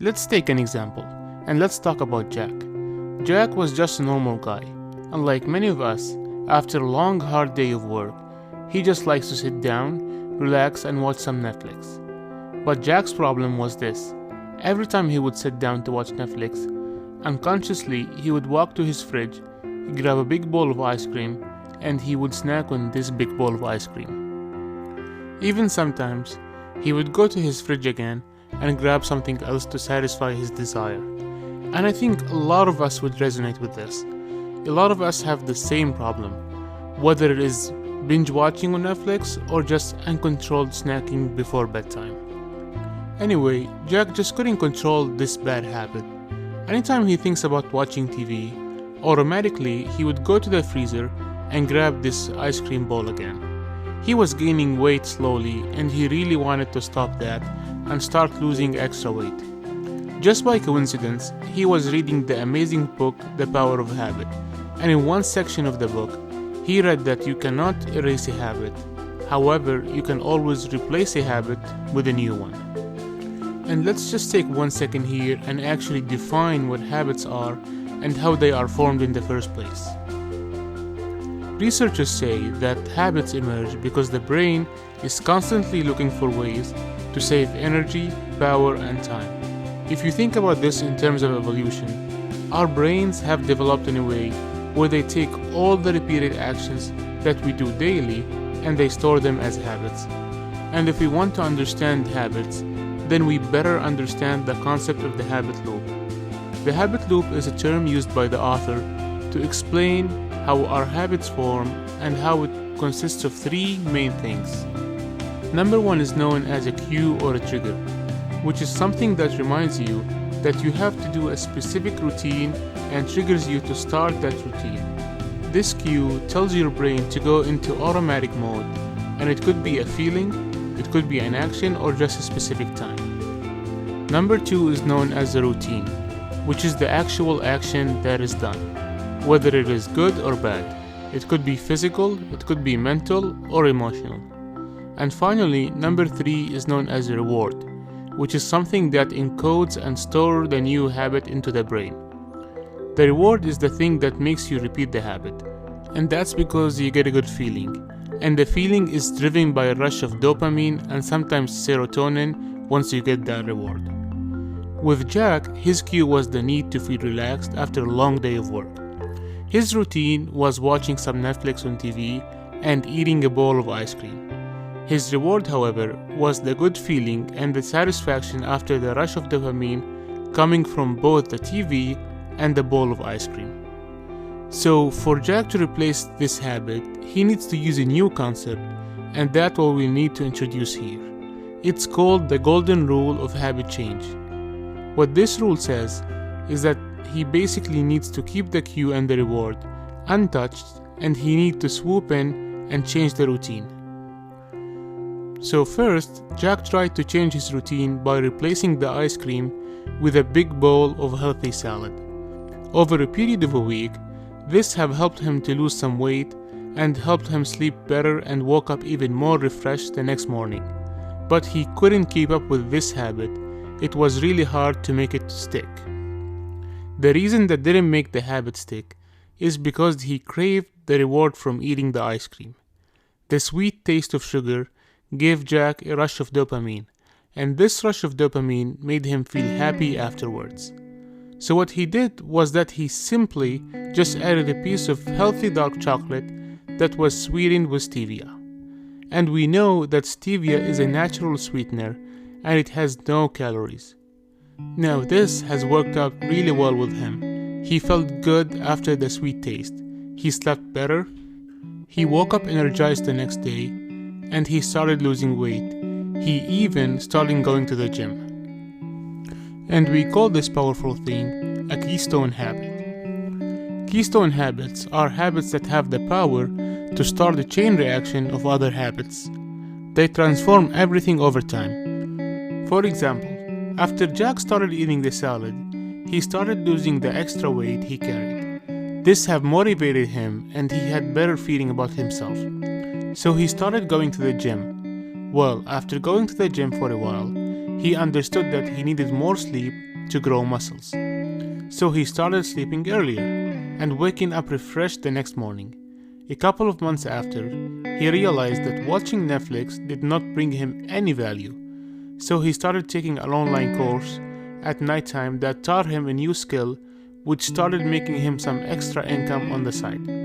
Let's take an example, and let's talk about Jack. Jack was just a normal guy. Unlike many of us, after a long hard day of work, he just likes to sit down, relax and watch some Netflix. But Jack's problem was this. Every time he would sit down to watch Netflix, unconsciously he would walk to his fridge, grab a big bowl of ice cream, and he would snack on this big bowl of ice cream. Even sometimes, he would go to his fridge again and grab something else to satisfy his desire. And I think a lot of us would resonate with this. A lot of us have the same problem, whether it is binge watching on Netflix or just uncontrolled snacking before bedtime. Anyway, Jack just couldn't control this bad habit. Anytime he thinks about watching TV, automatically he would go to the freezer and grab this ice cream bowl again. He was gaining weight slowly and he really wanted to stop that and start losing extra weight. Just by coincidence, he was reading the amazing book The Power of Habit, and in one section of the book, he read that you cannot erase a habit. However, you can always replace a habit with a new one. And let's just take 1 second here and actually define what habits are and how they are formed in the first place. Researchers say that habits emerge because the brain is constantly looking for ways to save energy, power, and time. If you think about this in terms of evolution, our brains have developed in a way where they take all the repeated actions that we do daily and they store them as habits. And if we want to understand habits, then we better understand the concept of the habit loop. The habit loop is a term used by the author to explain how our habits form and how it consists of three main things. Number one is known as a cue or a trigger, which is something that reminds you that you have to do a specific routine and triggers you to start that routine. This cue tells your brain to go into automatic mode, and it could be a feeling, it could be an action, or just a specific time. Number two is known as a routine, which is the actual action that is done, whether it is good or bad. It could be physical, it could be mental, or emotional. And finally, number three is known as a reward, which is something that encodes and stores the new habit into the brain. The reward is the thing that makes you repeat the habit, and that's because you get a good feeling, and the feeling is driven by a rush of dopamine and sometimes serotonin once you get that reward. With Jack, his cue was the need to feel relaxed after a long day of work. His routine was watching some Netflix on TV and eating a bowl of ice cream. His reward, however, was the good feeling and the satisfaction after the rush of dopamine coming from both the TV and the bowl of ice cream. So, for Jack to replace this habit, he needs to use a new concept, and that's what we need to introduce here. It's called the golden rule of habit change. What this rule says is that he basically needs to keep the cue and the reward untouched, and he needs to swoop in and change the routine. So first, Jack tried to change his routine by replacing the ice cream with a big bowl of healthy salad. Over a period of a week, this have helped him to lose some weight and helped him sleep better and woke up even more refreshed the next morning. But he couldn't keep up with this habit. It was really hard to make it stick. The reason that didn't make the habit stick is because he craved the reward from eating the ice cream. The sweet taste of sugar gave Jack a rush of dopamine, and this rush of dopamine made him feel happy afterwards. So what he did was that he simply just added a piece of healthy dark chocolate that was sweetened with stevia. And we know that stevia is a natural sweetener and it has no calories. Now this has worked out really well with him. He felt good after the sweet taste. He slept better. He woke up energized the next day, and he started losing weight. He even started going to the gym. And we call this powerful thing a keystone habit. Keystone habits are habits that have the power to start a chain reaction of other habits. They transform everything over time. For example, after Jack started eating the salad, he started losing the extra weight he carried. This have motivated him and he had better feeling about himself. So he started going to the gym. Well, after going to the gym for a while, he understood that he needed more sleep to grow muscles. So he started sleeping earlier and waking up refreshed the next morning. A couple of months after, he realized that watching Netflix did not bring him any value. So he started taking an online course at nighttime that taught him a new skill, which started making him some extra income on the side.